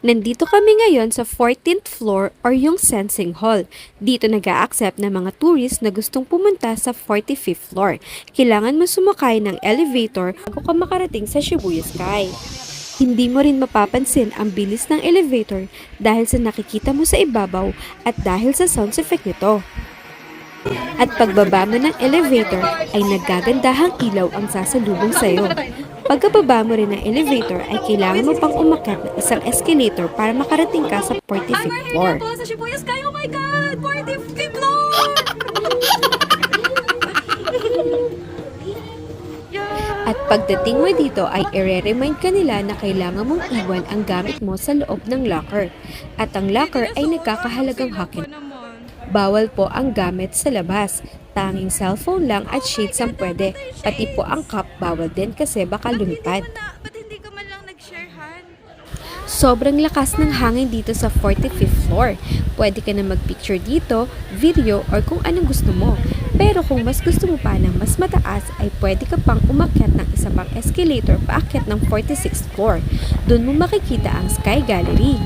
Nandito kami ngayon sa 14th floor or yung Sensing Hall. Dito nag-a-accept ng mga tourist na gustong pumunta sa 45th floor. Kailangan mo sumakay ng elevator bago ka makarating sa Shibuya Sky. Hindi mo rin mapapansin ang bilis ng elevator dahil sa nakikita mo sa ibabaw at dahil sa sound effect nito. At pagbaba mo ng elevator ay naggagandahang ilaw ang sasalubong sa'yo. Pagkababa mo rin ng elevator ay kailangan mo pang umakyat ng isang escalator para makarating ka sa 45th floor. Po sa Shibuya Sky. Oh my God! 45th floor! At pagdating mo dito ay i-remind ka nila na kailangan mong iwan ang gamit mo sa loob ng locker. At ang locker ay nagkakahalagang hakin. Bawal po ang gamit sa labas. Tanging cellphone lang at shades ang pwede. Pati po ang cup bawal din kasi baka lumipad. Ba't hindi ka man lang nag-sharehan? Sobrang lakas ng hangin dito sa 45th floor. Pwede ka na mag-picture dito, video, or kung anong gusto mo. Pero kung mas gusto mo pa ng mas mataas, ay pwede ka pang umakyat ng isa pang escalator paakyat ng 46th floor. Doon mo makikita ang Sky Gallery.